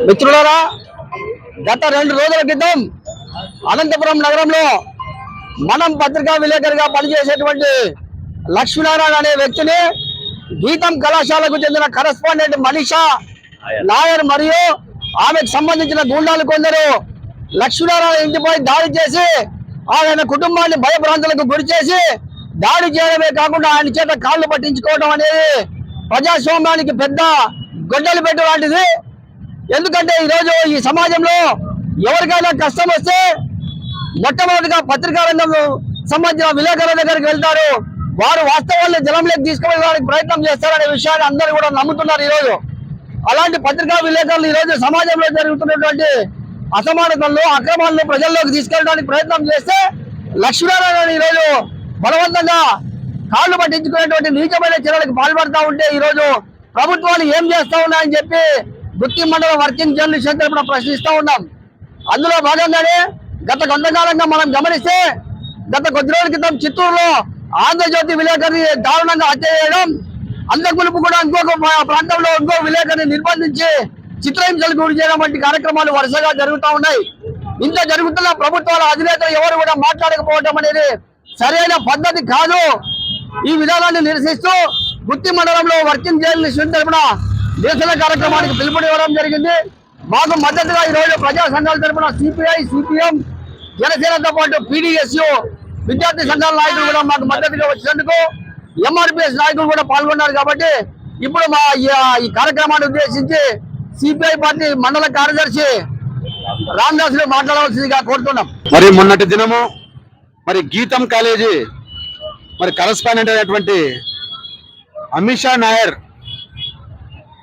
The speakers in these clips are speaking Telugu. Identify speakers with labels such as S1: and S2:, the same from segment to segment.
S1: మిత్రులారా, గత 2 రోజుల క్రితం అనంతపురం నగరంలో మనం పత్రికా విలేకరిగా పనిచేసేటువంటి లక్ష్మీనారాయణ అనే వ్యక్తిని గీతం కళాశాలకు చెందిన కరెస్పాండెంట్ మనీషా నాయర్ మరియు ఆమెకు సంబంధించిన గూండాలు కొందరు లక్ష్మీనారాయణ ఇంటిపై దాడి చేసి ఆయన కుటుంబాన్ని భయభ్రాంతులకు గురి చేసి దాడి చేయడమే కాకుండా ఆయన చేత కాళ్ళు పట్టించుకోవడం అనేది ప్రజాస్వామ్యానికి పెద్ద గొడ్డలు పెట్టు లాంటిది. ఎందుకంటే ఈరోజు ఈ సమాజంలో ఎవరికైనా కష్టం వస్తే మొట్టమొదటిగా పత్రికా రంగం సంబంధించిన విలేకరుల దగ్గరికి వెళ్తారు. వారు వాస్తవాన్ని జనంలోకి తీసుకువెళ్ళడానికి ప్రయత్నం చేస్తారనే విషయాన్ని అందరూ కూడా నమ్ముతున్నారు. ఈరోజు అలాంటి పత్రికా విలేకరులు ఈరోజు సమాజంలో జరుగుతున్నటువంటి అసమానతలను అక్రమాలను ప్రజల్లోకి తీసుకెళ్ళడానికి ప్రయత్నం చేస్తే లక్ష్మీనారాయణ ఈరోజు బలవంతంగా కాళ్ళు పట్టించుకునేటువంటి నీచమైన చర్యలకు పాల్పడతా ఉంటే ఈరోజు ప్రభుత్వాలు ఏం చేస్తా ఉన్నాయని చెప్పి గుత్తి మండల వర్కింగ్ జర్నలిస్ట్ తరపున ప్రశ్నిస్తూ ఉన్నాం. అందులో భాగంగానే గత కొంతకాలంగా మనం గమనిస్తే గత కొద్ది రోజుల క్రితం చిత్తూరులో ఆంధ్రజ్యోతి విలేకరిని దారుణంగా హత్య చేయడం, అంతకుమునుపు కూడా ఇంకొక ప్రాంతంలో ఇంకో విలేకరిని నిర్బంధించి చిత్రహింసలకు గురి చేయడం వంటి కార్యక్రమాలు వరుసగా జరుగుతూ ఉన్నాయి. ఇంత జరుగుతున్న ప్రభుత్వాల అధినేతలు ఎవరు కూడా మాట్లాడకపోవడం అనేది సరైన పద్ధతి కాదు. ఈ విధానాన్ని నిరసిస్తూ గుత్తి మండలంలో వర్కింగ్ జర్నలిస్ట్ తరపున నిరసన కార్యక్రమానికి పిలుపునివ్వడం జరిగింది. మాకు మద్దతుగా ఈ రోజు ప్రజా సంఘాల తరపున సిపిఐ, సిపిఎం, జనసేనతో పాటు పీడీఎస్యు విద్యార్థి సంఘాల నాయకులు కూడా మాకు మద్దతుగా వచ్చినందుకు ఎంఆర్పిఎస్ నాయకులు కూడా పాల్గొన్నారు. కాబట్టి ఇప్పుడు మా ఈ కార్యక్రమాన్ని ఉద్దేశించి సిపిఐ పార్టీ మండల కార్యదర్శి రామదాసులు మాట్లాడవలసిందిగా కోరుతున్నాం.
S2: మరి మొన్నటి దినము మరి గీతం కాలేజీ మరి కరెస్పాండెంట్ అయినటువంటి అమిషా నాయర్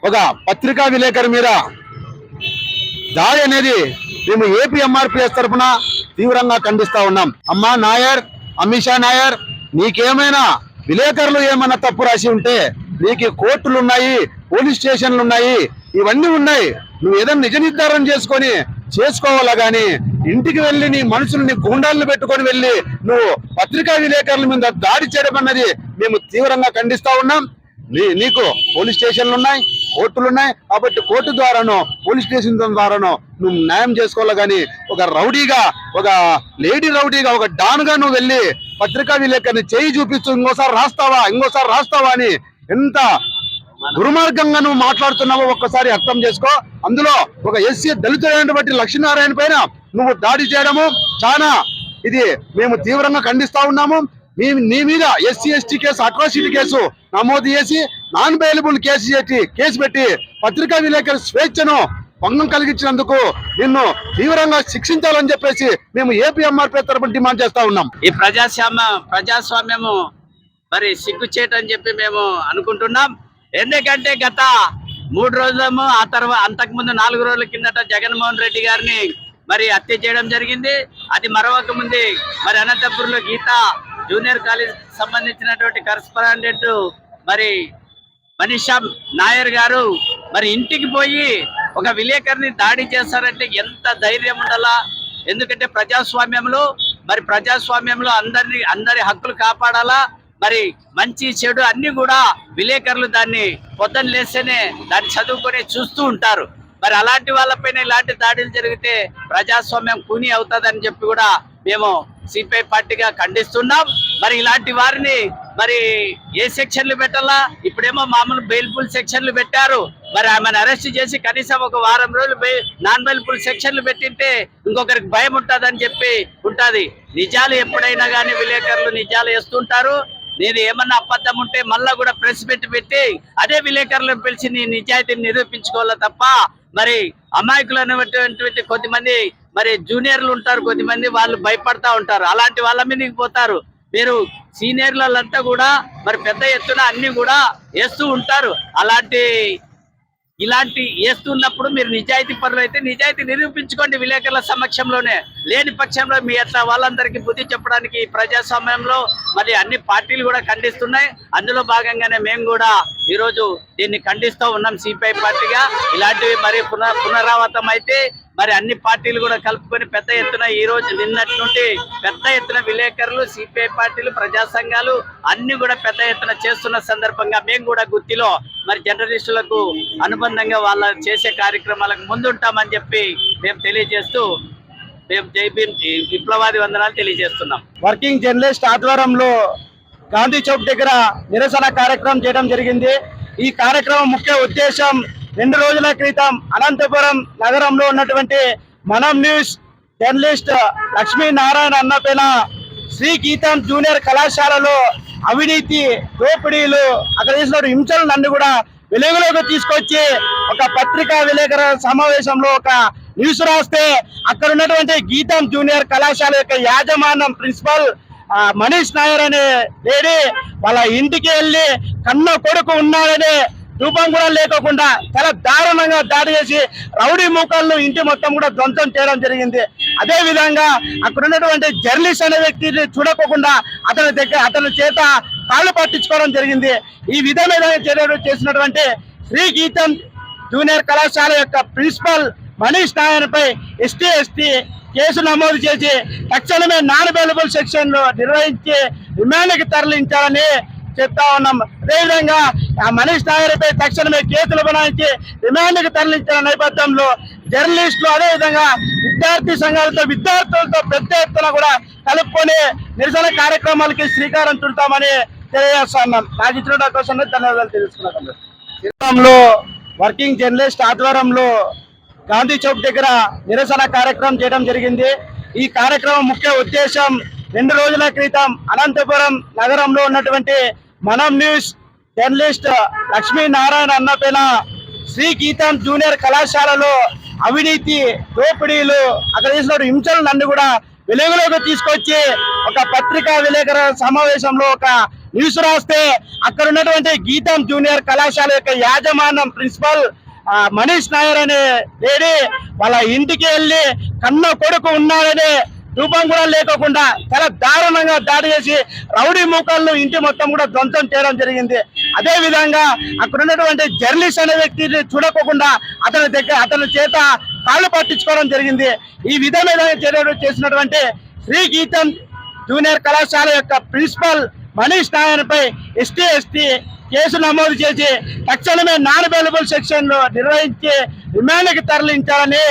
S2: ఒక పత్రికా విలేకరి మీద దాడి అనేది మేము ఏపీ ఎంఆర్పిఎస్ తరఫున తీవ్రంగా ఖండిస్తా ఉన్నాం. అమ్మా నాయర్, అమిషా నాయర్, నీకేమైనా విలేకరులు ఏమైనా తప్పు రాసి ఉంటే నీకు కోర్టులు ఉన్నాయి, పోలీస్ స్టేషన్లు ఉన్నాయి, ఇవన్నీ ఉన్నాయి. నువ్వు ఏదైనా నిజ నిర్ధారణ చేసుకోవాలా గాని ఇంటికి వెళ్ళి నీ మనుషుల్ని గుండాలను పెట్టుకొని వెళ్ళి నువ్వు పత్రికా విలేకరుల మీద దాడి చేయడం అన్నది మేము తీవ్రంగా ఖండిస్తా ఉన్నాం. నీకు పోలీస్ స్టేషన్లు ఉన్నాయి, కోర్టులు ఉన్నాయి. కాబట్టి కోర్టు ద్వారానో పోలీస్ స్టేషన్ ద్వారానో నువ్వు న్యాయం చేసుకోవాలి కానీ ఒక రౌడీగా, ఒక లేడీ రౌడీగా, ఒక డాన్గా నువ్వు వెళ్ళి పత్రికా విలేకరిని చేయి చూపిస్తూ ఇంకోసారి రాస్తావా అని ఎంత దుర్మార్గంగా నువ్వు మాట్లాడుతున్నావో ఒక్కసారి అర్థం చేసుకో. అందులో ఒక ఎస్సీ దళితులైనటువంటి లక్ష్మీనారాయణ పైన నువ్వు దాడి చేయడము చాలా ఇది మేము తీవ్రంగా ఖండిస్తా ఉన్నాము. నీ మీద SC ST case, atrocity case నమోదు చేసి నాన్ బెయిలబుల్ కేసు పెట్టి పత్రికా విలేకరి స్వేచ్ఛను భంగం కలిగించినందుకు నిన్ను తీవ్రంగా శిక్షించాలని చెప్పేసి మేము ఏపీ ఎంఆర్పీ తరపున డిమాండ్ చేస్తా ఉన్నాం.
S3: ఈ ప్రజాస్వామ్యము మరి సిగ్గు చేయటని చెప్పి మేము అనుకుంటున్నాం. ఎందుకంటే గత 3 రోజులేమో ఆ తర్వాత అంతకుముందు 4 రోజుల కిందట జగన్మోహన్ రెడ్డి గారిని మరి హత్య చేయడం జరిగింది. అది మరొక ముందు మరి అనంతపురంలో గీతా జూనియర్ కాలేజ్ సంబంధించినటువంటి కరెస్పాండెంట్ మరి మనీషా నాయర్ గారు మరి ఇంటికి పోయి ఒక విలేకరిని దాడి చేస్తారంటే ఎంత ధైర్యం ఉండాలా? ఎందుకంటే ప్రజాస్వామ్యంలో అందరి హక్కులు కాపాడాలా. మరి మంచి చెడు అన్ని కూడా విలేకరులు దాన్ని పొద్దున్న లేస్తేనే దాన్ని చదువుకొని చూస్తూ ఉంటారు. మరి అలాంటి వాళ్ళపైన ఇలాంటి దాడులు జరిగితే ప్రజాస్వామ్యం కూని అవుతుందని చెప్పి కూడా మేము సిపిఐ పార్టీగా ఖండిస్తున్నాం. మరి ఇలాంటి వారిని మరి ఏ సెక్షన్లు పెట్టాలా? ఇప్పుడేమో మామూలు బెయిల్ఫుల్ సెక్షన్లు పెట్టారు. మరి ఆమెను అరెస్ట్ చేసి కనీసం ఒక వారం రోజులు నాన్ బెయిల్ఫుల్ సెక్షన్లు పెట్టింటే ఇంకొకరికి భయం ఉంటుందని చెప్పి ఉంటుంది. నిజాలు ఎప్పుడైనా కానీ విలేకరులు నిజాలు వేస్తుంటారు. నేను ఏమన్నా అబద్ధం ఉంటే మళ్ళా కూడా ప్రెస్ పెట్టి అదే విలేకరులను పిలిచి నీ నిజాయితీని నిరూపించుకోవాలా తప్ప మరి అమాయకులు అనేటువంటి కొద్దిమంది మరి జూనియర్లు ఉంటారు, కొద్దిమంది వాళ్ళు భయపడతా ఉంటారు. అలాంటి వాళ్ళ మీదకి పోతారు. మీరు సీనియర్లంతా కూడా మరి పెద్ద ఎత్తున అన్ని కూడా వేస్తూ ఉంటారు. ఇలాంటి వేస్తున్నప్పుడు మీరు నిజాయితీ పరులు అయితే నిజాయితీ నిరూపించుకోండి విలేకరుల సమక్షంలోనే. లేని పక్షంలో మీ అట్లా వాళ్ళందరికీ బుద్ధి చెప్పడానికి ప్రజాస్వామ్యంలో మరి అన్ని పార్టీలు కూడా ఖండిస్తున్నాయి. అందులో భాగంగానే మేము కూడా ఈరోజు దీన్ని ఖండిస్తూ ఉన్నాం సిపిఐ పార్టీగా. ఇలాంటివి మరి పునరావృతం అయితే మరి అన్ని పార్టీలు కూడా కలుపుకొని పెద్ద ఎత్తున ఈ రోజు నిన్నటి నుండి పెద్ద ఎత్తున విలేకరులు, సిపిఐ పార్టీలు, ప్రజా సంఘాలు అన్ని కూడా పెద్ద ఎత్తున చేస్తున్న సందర్భంగా మేము కూడా గుత్తిలో మరి జర్నలిస్టులకు అనుబంధంగా వాళ్ళ చేసే కార్యక్రమాలకు ముందుంటామని చెప్పి మేము తెలియజేస్తూ మేము జై భీమ్ విప్లవాది వందనాలు తెలియజేస్తున్నాం.
S1: వర్కింగ్ జర్నలిస్ట్ ఆధ్వర్యంలో గాంధీ చౌక్ దగ్గర నిరసన కార్యక్రమం చేయడం జరిగింది. ఈ కార్యక్రమం ముఖ్య ఉద్దేశం 2 రోజుల క్రితం అనంతపురం నగరంలో ఉన్నటువంటి మనం న్యూస్ జర్నలిస్ట్ లక్ష్మీనారాయణ అన్నపైన శ్రీ గీతం జూనియర్ కళాశాలలో అవినీతి, దోపిడీలు, అక్కడ చేసిన హింసలు నన్ను కూడా వెలుగులోకి తీసుకొచ్చి ఒక పత్రికా విలేకరుల సమావేశంలో ఒక న్యూస్ రాస్తే అక్కడ ఉన్నటువంటి గీతం జూనియర్ కళాశాల యొక్క యాజమాన్యం ప్రిన్సిపల్ మనీష్ నాయర్ అనే లేడీ వాళ్ళ ఇంటికి వెళ్ళి కన్న కొడుకు ఉన్నాడనే రూపం కూడా లేకోకుండా చాలా దారుణంగా దాడి చేసి రౌడీ మూకలను ఇంటి మొత్తం కూడా ధ్వంసం చేయడం జరిగింది. అదే విధంగా అక్కడ ఉన్నటువంటి జర్నలిస్ట్ అనే వ్యక్తిని చూడకోకుండా అతని చేత కాళ్ళు పట్టించుకోవడం జరిగింది. ఈ విధమైన చర్యలు చేసినటువంటి శ్రీ గీతం జూనియర్ కళాశాల యొక్క ప్రిన్సిపల్ మనీష్ నాయర్ పై ఎస్టీ కేసు నమోదు చేసి తక్షణమే నాన్ అవైలబుల్ సెక్షన్ లో నిర్వహించి రిమాండ్కి తరలించాలని చెప్తా ఉన్నాం. అదేవిధంగా ఆ మనీష్ నాయర్ పై తక్షణమే కేసులు బనాయించి రిమాండ్కి తరలించిన నేపథ్యంలో జర్నలిస్టులు అదేవిధంగా విద్యార్థి సంఘాలతో విద్యార్థులతో పెద్ద ఎత్తున కూడా కలుపుకొని నిరసన కార్యక్రమాలకి శ్రీకారం చుడతామని తెలియజేస్తున్నాం. నాకు ఇచ్చిన కోసం ధన్యవాదాలు తెలుసుకున్నాం. వర్కింగ్ జర్నలిస్ట్ ఆధ్వర్యంలో గాంధీ చౌక్ దగ్గర నిరసన కార్యక్రమం చేయడం జరిగింది. ఈ కార్యక్రమం ముఖ్య ఉద్దేశం 2 రోజుల క్రితం అనంతపురం నగరంలో ఉన్నటువంటి మనం న్యూస్ జర్నలిస్ట్ లక్ష్మీనారాయణ అన్నపైన శ్రీ గీతం జూనియర్ కళాశాలలో అవినీతి, దోపిడీలు, అక్కడ చేసిన హింసలు నన్ను కూడా వెలుగులోకి తీసుకొచ్చి ఒక పత్రికా విలేకరుల సమావేశంలో ఒక న్యూస్ రాస్తే అక్కడ ఉన్నటువంటి గీతం జూనియర్ కళాశాల యొక్క యాజమాన్యం ప్రిన్సిపల్ మనీష్ నాయర్ అనే లేడీ వాళ్ళ ఇంటికి వెళ్ళి కన్న కొడుకు ఉన్నాడనే రూపం కూడా లేకోకుండా చాలా దారుణంగా దాడి చేసి రౌడీ మూకలను ఇంటి మొత్తం కూడా ధ్వంసం చేయడం జరిగింది. అదే విధంగా అక్కడ ఉన్నటువంటి జర్నలిస్ట్ అనే వ్యక్తిని చూడకోకుండా అతని చేత కాళ్ళు పట్టించుకోవడం జరిగింది. ఈ విధమైన చర్యలు చేసినటువంటి శ్రీ గీతం జూనియర్ కళాశాల యొక్క ప్రిన్సిపల్ మనీష్ నాయర్ పై ఎస్టీ కేసు నమోదు చేసి తక్షణమే నాన్ అవైలబుల్ సెక్షన్ లో నిర్వహించి రిమాండ్కి తరలించాలని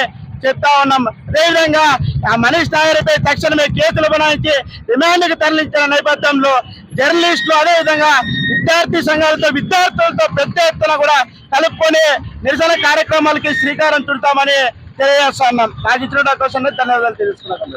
S1: చెప్తా ఉన్నాం. అదేవిధంగా ఆ మనీష్ నాయర్ పై తక్షణమే కేసులు బనాయించి రిమాండ్కి తరలించిన నేపథ్యంలో జర్నలిస్టులు అదేవిధంగా విద్యార్థి సంఘాలతో విద్యార్థులతో పెద్ద ఎత్తున కూడా కలుపుకొని నిరసన కార్యక్రమాలకి శ్రీకారం చుడతామని తెలియజేస్తున్నాం. నాకు ఇచ్చిన కోసం ధన్యవాదాలు తెలుసుకున్నాం.